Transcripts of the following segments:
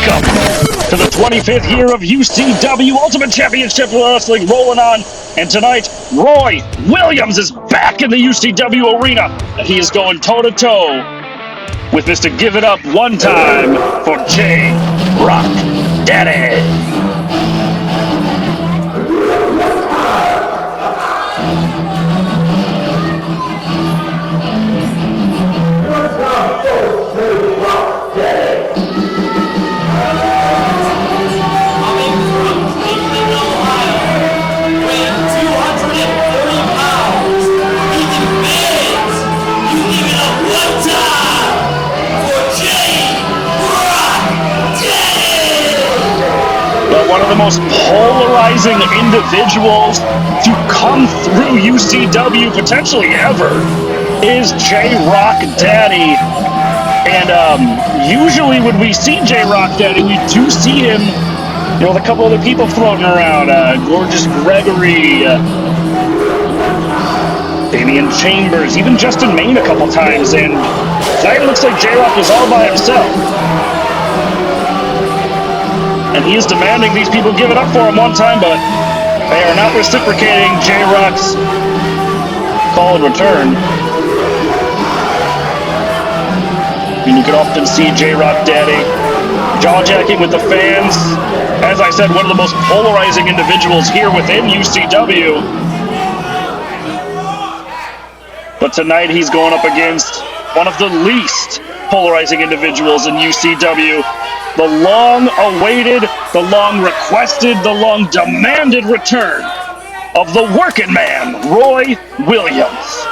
Welcome to the 25th year of UCW Ultimate Championship Wrestling rolling on. And tonight, Roy Williams is back in the UCW arena. And he is going toe-to-toe with Mr. Give It Up one time for J-Rocc Daddy. One of the most polarizing individuals to come through UCW potentially ever is J-Rocc Daddy. And usually when we see J-Rocc Daddy, we do see him, you know, with a couple other people floating around. Gorgeous Gregory, Damian Chambers, even Justin Main a couple times. And tonight it looks like J-Rocc is all by himself. And he is demanding these people give it up for him one time, but they are not reciprocating J-Rocc's call and return. And you can often see J-Rocc Daddy jaw-jacking with the fans. As I said, one of the most polarizing individuals here within UCW. But tonight he's going up against one of the least polarizing individuals in UCW. The long-awaited, the long-requested, the long-demanded return of the Workin Man, Roy Williams.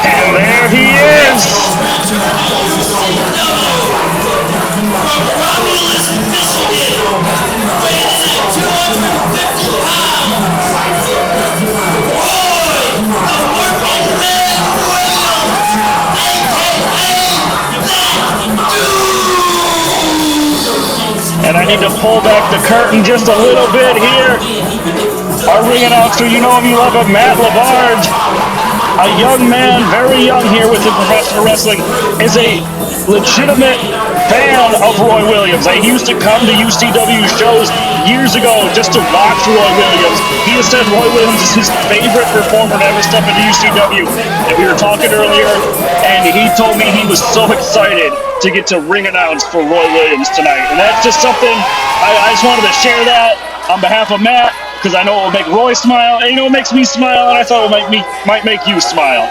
And there he is. And I need to pull back the curtain just a little bit here. Our ring announcer, you know him, you love him, Matt LaBarge, a young man, very young here within professional wrestling, is a legitimate fan of Roy Williams. He used to come to UCW shows years ago just to watch Roy Williams. He has said Roy Williams is his favorite performer to ever step into UCW. And we were talking earlier, and he told me he was so excited to get to ring announce for Roy Williams tonight. And that's just something, I just wanted to share that on behalf of Matt, because I know it will make Roy smile, and you know it makes me smile, and I thought it might make you smile.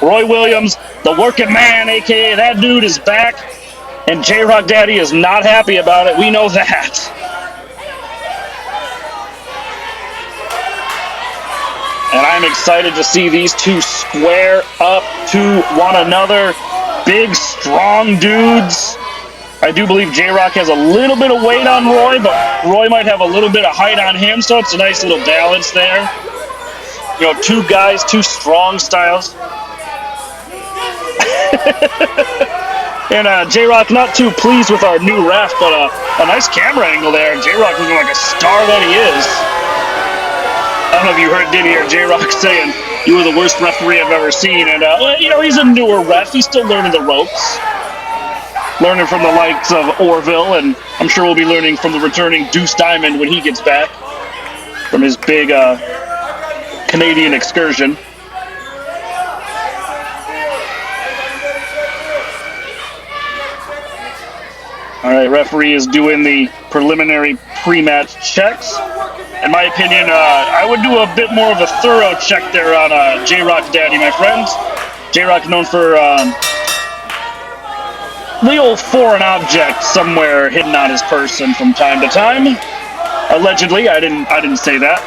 Roy Williams, the Workin Man, aka that dude, is back, and J-Rocc Daddy is not happy about it. We know that. And I'm excited to see these two square up to one another. Big, strong dudes. I do believe J-Rocc has a little bit of weight on Roy, but Roy might have a little bit of height on him, so it's a nice little balance there. You know, two guys, two strong styles. And J-Rocc not too pleased with our new ref, but a nice camera angle there. J-Rocc looking like a star that he is. I don't know if you heard Diddy or J-Rocc saying, "You were the worst referee I've ever seen." And, you know, he's a newer ref. He's still learning the ropes. Learning from the likes of Orville, and I'm sure we'll be learning from the returning Deuce Diamond when he gets back from his big Canadian excursion. All right, referee is doing the preliminary pre-match checks. In my opinion, I would do a bit more of a thorough check there on J-Rocc Daddy, my friends. J-Rocc known for the old foreign object somewhere hidden on his person from time to time. Allegedly, I didn't say that.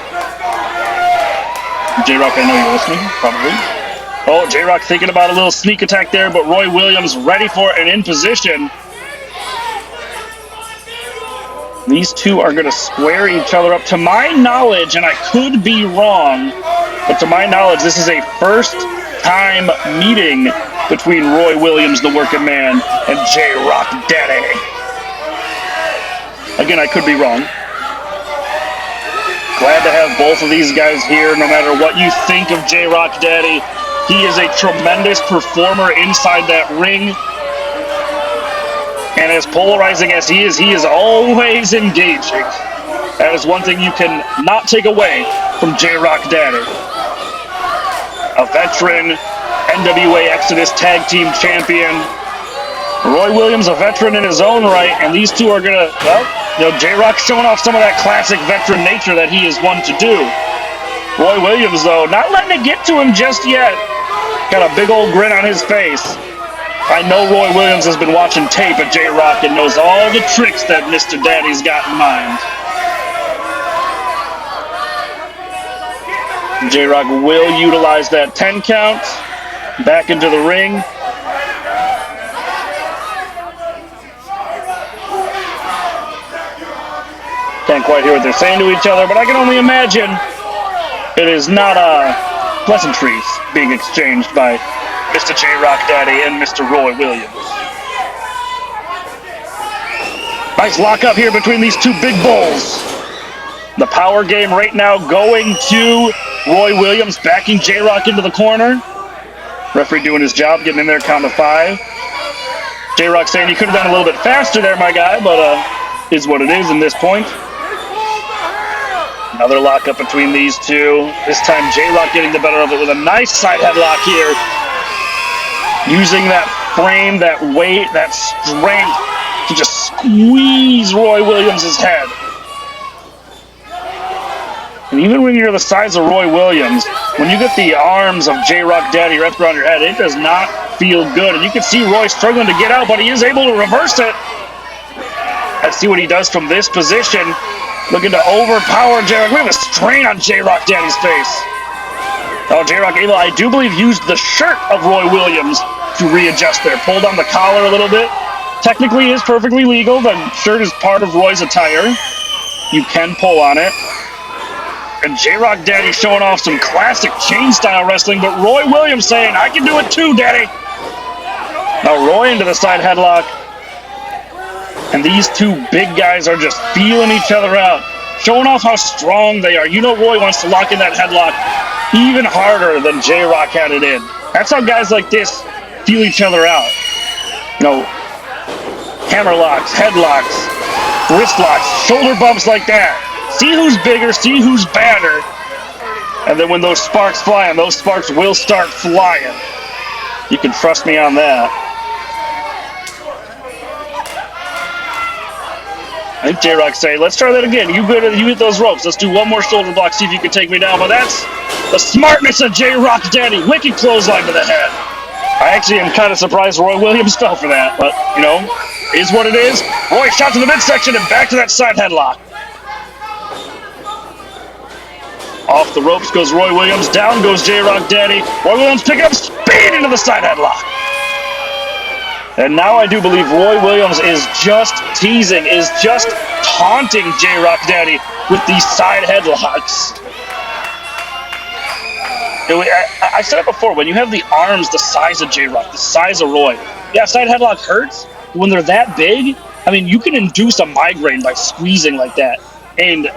J-Rocc, I know you're listening, probably. Oh, J-Rocc thinking about a little sneak attack there, but Roy Williams ready for it and in position. These two are going to square each other up. To my knowledge, and I could be wrong, but to my knowledge, this is a first-time meeting between Roy Williams, the Workin Man, and J-Rocc Daddy. Again, I could be wrong. Glad to have both of these guys here, no matter what you think of J-Rocc Daddy. He is a tremendous performer inside that ring. And as polarizing as he is always engaging. That is one thing you can not take away from J-Rocc Daddy. A veteran NWA Exodus Tag Team Champion. Roy Williams, a veteran in his own right, and these two are gonna, well, J-Rocc showing off some of that classic veteran nature that he is one to do. Roy Williams, though, not letting it get to him just yet. Got a big old grin on his face. I know Roy Williams has been watching tape at J-Rocc and knows all the tricks that Mr. Daddy's got in mind. J-Rocc will utilize that 10 count. Back into the ring. Can't quite hear what they're saying to each other, but I can only imagine it is not pleasantries being exchanged by Mr. J-Rocc Daddy and Mr. Roy Williams. Nice lockup here between these two big bulls. The power game right now going to Roy Williams, backing J-Rocc into the corner. Referee doing his job, getting in there, count of 5. J-Rocc saying you could have done a little bit faster there, my guy, but is what it is in this point. Another lockup between these two. This time J-Rocc getting the better of it with a nice side headlock here. Using that frame, that weight, that strength to just squeeze Roy Williams' head. And even when you're the size of Roy Williams, when you get the arms of J-Rocc Daddy wrapped around your head, it does not feel good. And you can see Roy struggling to get out, but he is able to reverse it. Let's see what he does from this position. Looking to overpower J-Rocc. We have a strain on J-Rocc Daddy's face. Oh, J-Rocc able, I do believe, used the shirt of Roy Williams to readjust there. Pulled on the collar a little bit. Technically, it is perfectly legal. The shirt is part of Roy's attire. You can pull on it. And J-Rocc Daddy showing off some classic chain-style wrestling, but Roy Williams saying, I can do it too, Daddy. Now Roy into the side headlock. And these two big guys are just feeling each other out, showing off how strong they are. You know Roy wants to lock in that headlock even harder than J-Rocc had it in. That's how guys like this feel each other out. Hammer locks, headlocks, wrist locks, shoulder bumps like that. See who's bigger, see who's badder. And then when those sparks fly, and those sparks will start flying, you can trust me on that. I think J-Rocc say, let's try that again. You hit those ropes. Let's do one more shoulder block, see if you can take me down. But that's the smartness of J-Rocc Daddy. Wicked clothesline to the head. I actually am kind of surprised Roy Williams fell for that. But, is what it is. Roy shot to the midsection and back to that side headlock. Off the ropes goes Roy Williams. Down goes J-Rocc Daddy. Roy Williams picking up speed into the side headlock. And now I do believe Roy Williams is just teasing, is just taunting J-Rocc Daddy with these side headlocks. I said it before, when you have the arms the size of J-Rocc, the size of Roy, yeah, side headlock hurts. When they're that big, I mean, you can induce a migraine by squeezing like that. And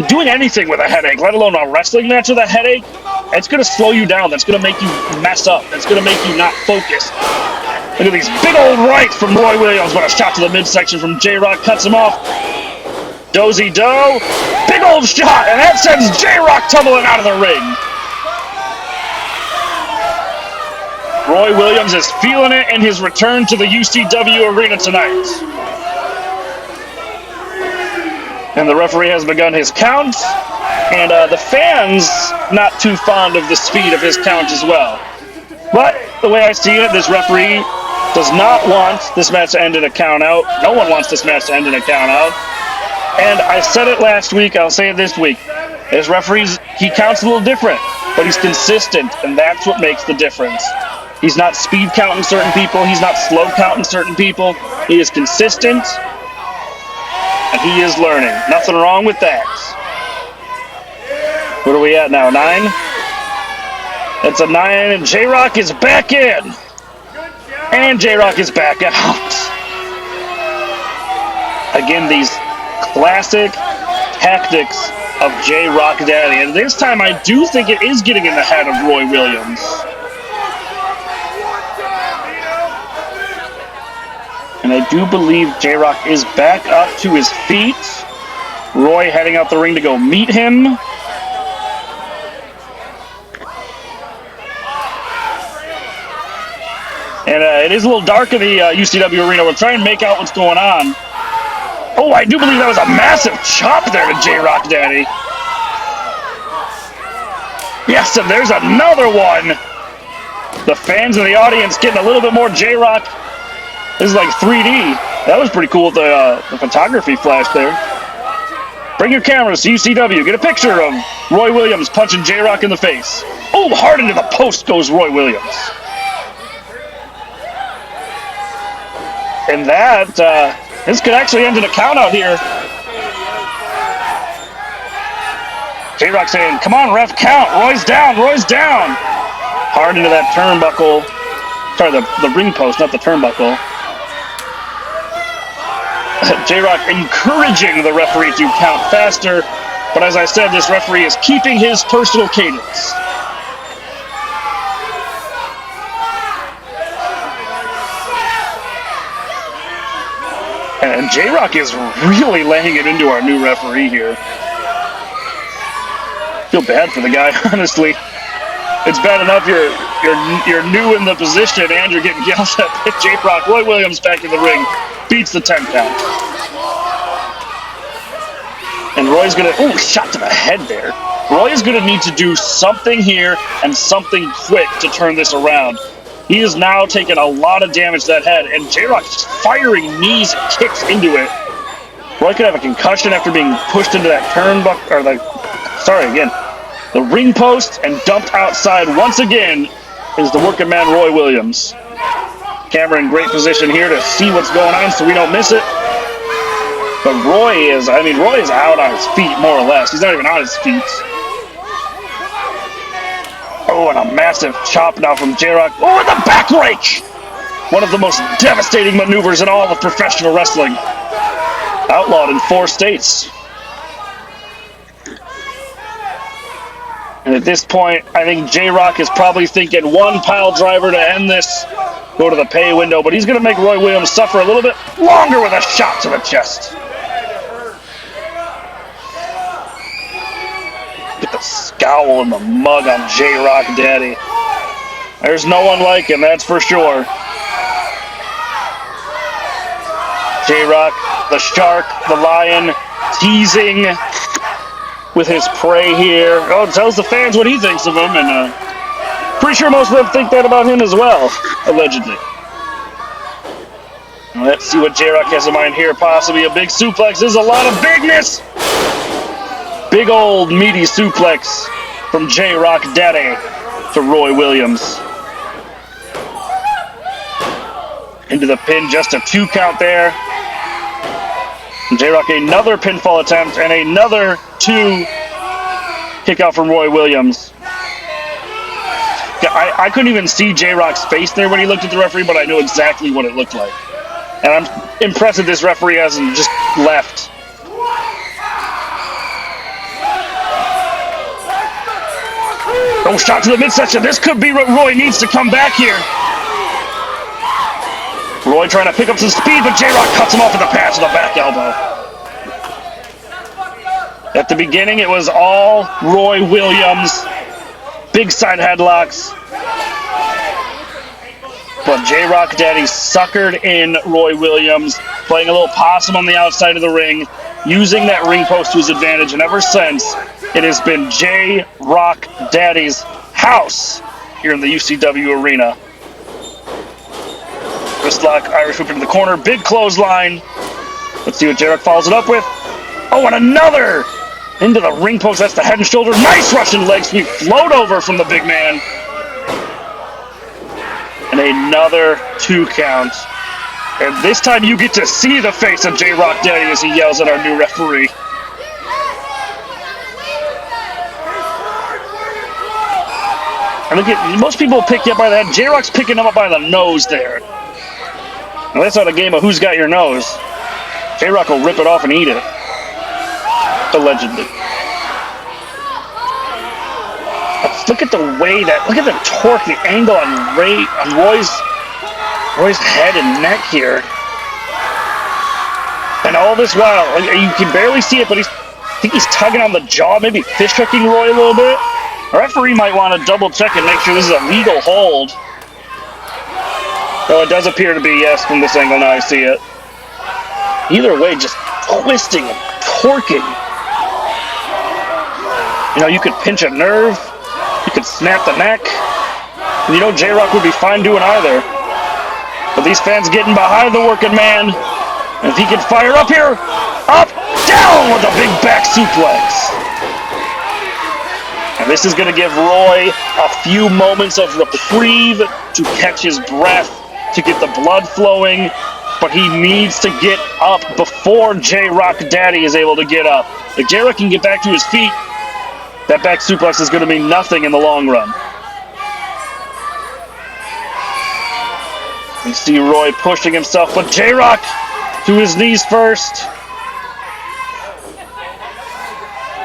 doing anything with a headache, let alone a wrestling match with a headache, it's going to slow you down. That's going to make you mess up. That's going to make you not focus. Look at these big old rights from Roy Williams, but a shot to the midsection from J-Rocc cuts him off. Dozy-do, big old shot, and that sends J-Rocc tumbling out of the ring. Roy Williams is feeling it in his return to the UCW arena tonight. And the referee has begun his count, and the fans not too fond of the speed of his count as well. But the way I see it, this referee does not want this match to end in a count out. No one wants this match to end in a count out. And I said it last week, I'll say it this week. This referee, he counts a little different, but he's consistent, and that's what makes the difference. He's not speed counting certain people, he's not slow counting certain people. He is consistent, and he is learning. Nothing wrong with that. What are we at now, 9? It's a 9, and J-Rocc is back in. And J-Rocc is back out. Again, these Classic tactics of J-Rocc Daddy. And this time I do think it is getting in the head of Roy Williams. And I do believe J-Rocc is back up to his feet. Roy heading out the ring to go meet him. And it is a little dark in the UCW arena. We'll try and make out what's going on. Oh, I do believe that was a massive chop there to J-Rocc Daddy. Yes, and there's another one. The fans in the audience getting a little bit more J-Rocc. This is like 3D. That was pretty cool with the photography flash there. Bring your cameras to UCW. Get a picture of Roy Williams punching J-Rocc in the face. Oh, hard into the post goes Roy Williams. And that, this could actually end in a count out here. J-Rocc saying, come on, ref, count. Roy's down, Roy's down. Hard into that turnbuckle. Sorry, the ring post, not the turnbuckle. J-Rocc encouraging the referee to count faster. But as I said, this referee is keeping his personal cadence. And J-Rocc is really laying it into our new referee here. Feel bad for the guy, honestly. It's bad enough you're new in the position and you're getting yelled at by J-Rocc. Roy Williams back in the ring, beats the 10 count. And Roy's gonna, oh, shot to the head there. Roy is gonna need to do something here and something quick to turn this around. He is now taking a lot of damage to that head, and J-Rocc just firing knees and kicks into it. Roy could have a concussion after being pushed into that turnbuckle, or the ring post and dumped outside once again is the Workin Man Roy Williams. Camera in great position here to see what's going on so we don't miss it. But Roy is out on his feet more or less. He's not even on his feet. Oh, and a massive chop now from J-Rocc. Oh, and the back rake! One of the most devastating maneuvers in all of professional wrestling. Outlawed in 4 states. And at this point, I think J-Rocc is probably thinking one pile driver to end this. Go to the pay window, but he's going to make Roy Williams suffer a little bit longer with a shot to the chest. Get the scowl and the mug on J-Rocc Daddy. There's no one like him, that's for sure. J-Rocc, the shark, the lion, teasing with his prey here. Oh, tells the fans what he thinks of him, and pretty sure most of them think that about him as well, allegedly. Let's see what J-Rocc has in mind here. Possibly a big suplex. There's a lot of bigness. Big old meaty suplex from J-Rocc Daddy to Roy Williams. Into the pin, just a 2 count there. J-Rocc another pinfall attempt and another 2 kick out from Roy Williams. I couldn't even see J-Rock's face there when he looked at the referee, but I knew exactly what it looked like. And I'm impressed that this referee hasn't just left. Oh, shot to the midsection. This could be what Roy needs to come back here. Roy trying to pick up some speed, but J-Rocc cuts him off with a pass with a back elbow. At the beginning, it was all Roy Williams. Big side headlocks. But J-Rocc Daddy suckered in Roy Williams, playing a little possum on the outside of the ring, using that ring post to his advantage, and ever since, it has been J-Rocc Daddy's house here in the UCW arena. Wrist lock, Irish whip into the corner, big clothesline. Let's see what J-Rocc follows it up with. Oh, and another! Into the ring post, that's the head and shoulders. Nice Russian leg sweep, float over from the big man. And another 2 count. And this time you get to see the face of J-Rocc Daddy as he yells at our new referee. And look at, most people pick you up by the head. J-Rock's picking him up by the nose there. Now that's not a game of who's got your nose. J-Rocc will rip it off and eat it. Allegedly. Look at the way look at the torque, the angle on Roy's head and neck here. And all this while, you can barely see it, but I think he's tugging on the jaw, maybe fish hooking Roy a little bit. A referee might want to double check and make sure this is a legal hold. Though it does appear to be, yes, from this angle, now I see it. Either way, just twisting and torquing. You know, you could pinch a nerve, you could snap the neck, and you know J-Rocc would be fine doing either. But these fans getting behind the Workin Man. And if he can fire up here, up, down with a big back suplex. And this is going to give Roy a few moments of reprieve to catch his breath, to get the blood flowing. But he needs to get up before J-Rocc Daddy is able to get up. If J-Rocc can get back to his feet, that back suplex is going to mean nothing in the long run. You see Roy pushing himself, but J-Rocc to his knees first.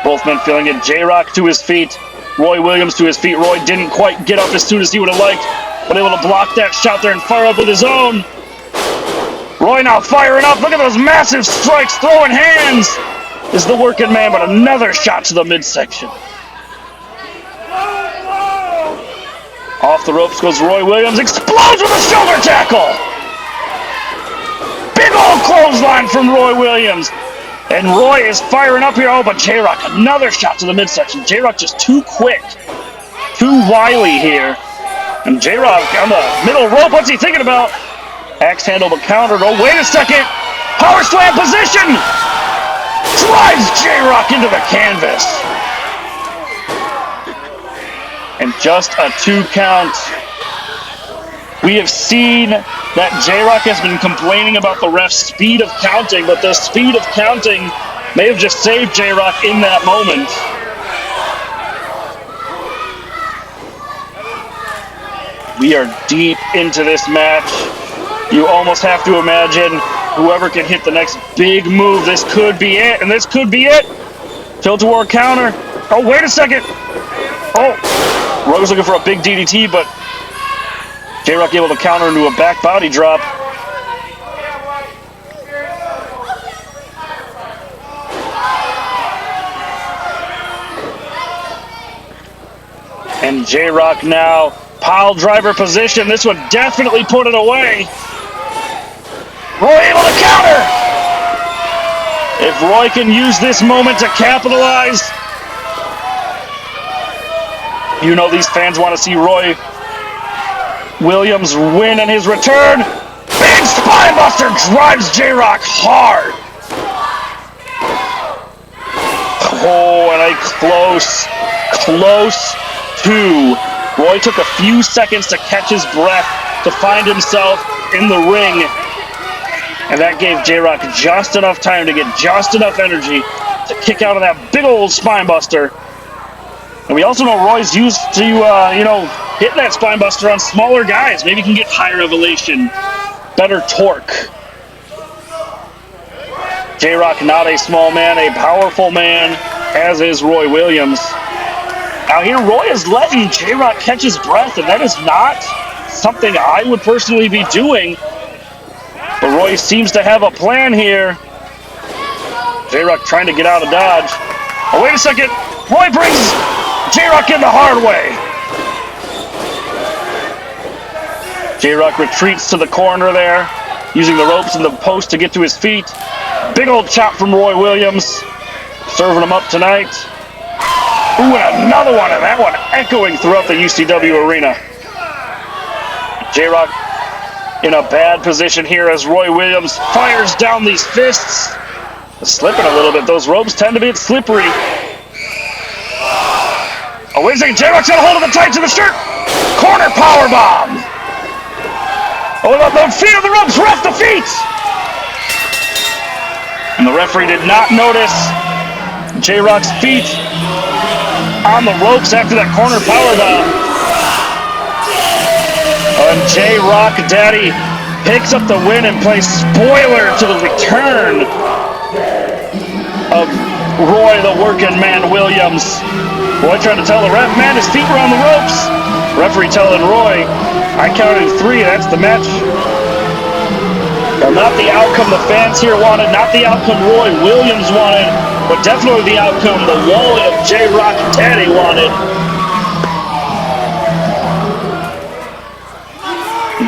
Both men feeling it. J-Rocc to his feet. Roy Williams to his feet. Roy didn't quite get up as soon as he would have liked, but able to block that shot there and fire up with his own. Roy now firing up. Look at those massive strikes, throwing hands. Is the Workin Man, but another shot to the midsection. Off the ropes goes Roy Williams. Explodes with a shoulder tackle. Big old clothesline from Roy Williams. And Roy is firing up here. Oh, but J-Rocc, another shot to the midsection. J-Rocc just too quick. Too wily here. And J-Rocc on the middle rope. What's he thinking about? Axe handle but countered. Oh, wait a second. Power slam position. Drives J-Rocc into the canvas. And just a 2 count. We have seen that J-Rocc has been complaining about the ref's speed of counting, but the speed of counting may have just saved J-Rocc in that moment. We are deep into this match. You almost have to imagine whoever can hit the next big move, this could be it, and this could be it. Tilt-a-war counter. Oh, wait a second. Oh, Roy was looking for a big DDT, but J-Rocc able to counter into a back body drop. And J-Rocc now, pile driver position. This would definitely put it away. Roy able to counter. If Roy can use this moment to capitalize, you know these fans want to see Roy Williams win in his return. Big spinebuster drives J-Rocc hard. Oh, and a close two. Roy took a few seconds to catch his breath, to find himself in the ring. And that gave J-Rocc just enough time to get just enough energy to kick out of that big old spinebuster. And we also know Roy's used to, hitting that spinebuster on smaller guys. Maybe he can get higher elevation, better torque. J-Rocc not a small man, a powerful man, as is Roy Williams. Now here, Roy is letting J-Rocc catch his breath, and that is not something I would personally be doing. But Roy seems to have a plan here. J-Rocc trying to get out of dodge. Oh, wait a second. Roy brings J-Rocc in the hard way. J-Rocc retreats to the corner there, using the ropes and the post to get to his feet. Big old chop from Roy Williams, serving him up tonight. Ooh, and another one, and that one echoing throughout the UCW arena. J-Rocc in a bad position here as Roy Williams fires down these fists. Slipping a little bit. Those ropes tend to be slippery. Oh, wait a second. J-Rocc's got a hold of the tights of the shirt. Corner powerbomb. Oh, the feet of the ropes. Ref the feet. And the referee did not notice J-Rocc's feet on the ropes after that corner powerbomb. And J-Rocc Daddy picks up the win and plays spoiler to the return of Roy, the Workin Man Williams. Roy trying to tell the ref, man, his feet were on the ropes. Referee telling Roy, I counted 3, that's the match. Well, not the outcome the fans here wanted, not the outcome Roy Williams wanted, but definitely the outcome the wall of J-Rocc Daddy wanted.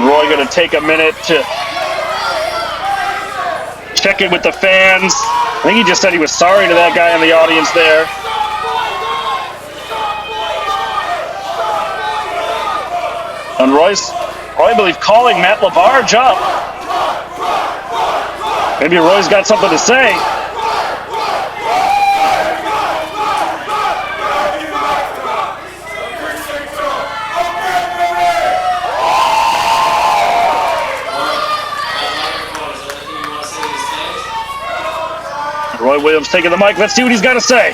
Roy gonna take a minute to check in with the fans. I think he just said he was sorry to that guy in the audience there. And Roy's, I believe, calling Matt LaBarge up. Maybe Roy's got something to say. Roy Williams taking the mic. Let's see what he's got to say.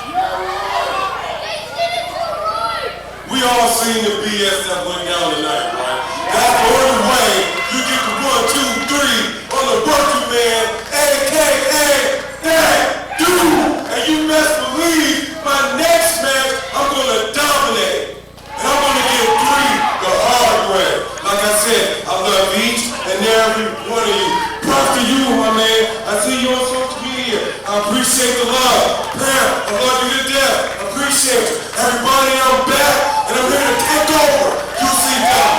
We all seen the BS that went down tonight, right? That's the only way you get the 1, 2, 3 on the Workin Man, a.k.a. that dude. And you best believe my next match, I'm going to dominate. And I'm going to get 3 the hard way. Like I said, I love each and every one of you. Props to you, my man. I see you on social media. I appreciate the love. Pam, I love you to death. I appreciate you. Everybody, I'm back, and I'm here to take over. UCW.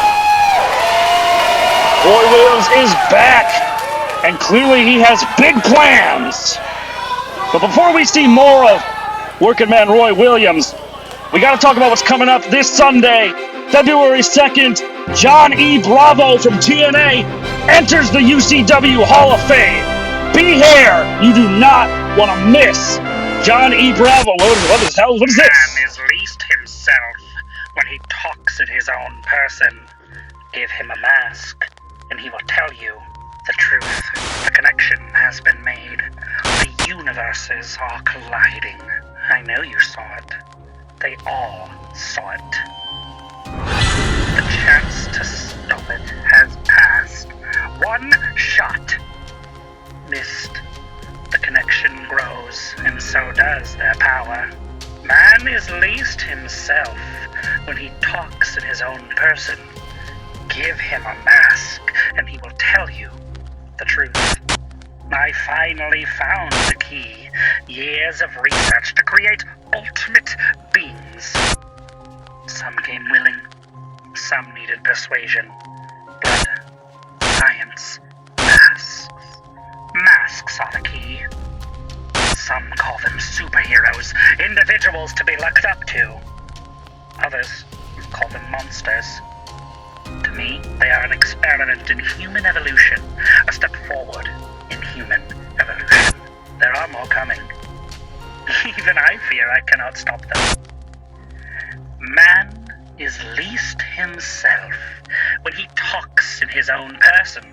Roy Williams is back, and clearly he has big plans. But before we see more of Workin Man Roy Williams, we got to talk about what's coming up this Sunday, February 2nd. John E. Bravo from TNA enters the UCW Hall of Fame. Be here. You do not want to miss John E. Bravo. What is this? Man is least himself when he talks in his own person. Give him a mask, and he will tell you the truth. The connection has been made. The universes are colliding. I know you saw it. They all saw it. The chance to stop it has passed. One shot. Missed. The connection grows, and so does their power. Man is least himself when he talks in his own person. Give him a mask, and he will tell you the truth. I finally found the key. Years of research to create ultimate beings. Some came willing, some needed persuasion. Blood, science, masks. Masks are the key. Some call them superheroes, individuals to be looked up to. Others call them monsters. To me, they are an experiment in human evolution, a step forward in human evolution. There are more coming. Even I fear I cannot stop them. Man is least himself when he talks in his own person.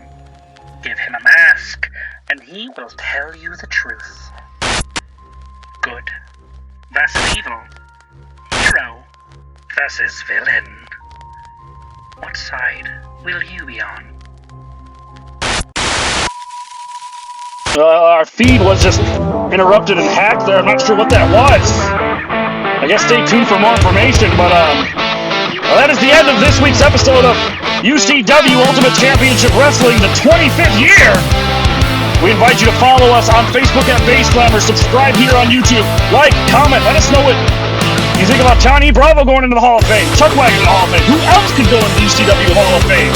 Give him a mask, and he will tell you the truth. Good versus evil. Hero versus villain. What side will you be on? Our feed was just interrupted and hacked there. I'm not sure what that was. I guess stay tuned for more information, but well, that is the end of this week's episode of UCW Ultimate Championship Wrestling, the 25th year. We invite you to follow us on Facebook at Base Glamour, subscribe here on YouTube, like, comment, let us know what you think about John E. Bravo going into the Hall of Fame, Chuck Wagon in the Hall of Fame. Who else could go into the UCW Hall of Fame?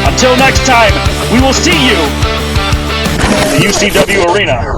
Until next time, we will see you in the UCW arena.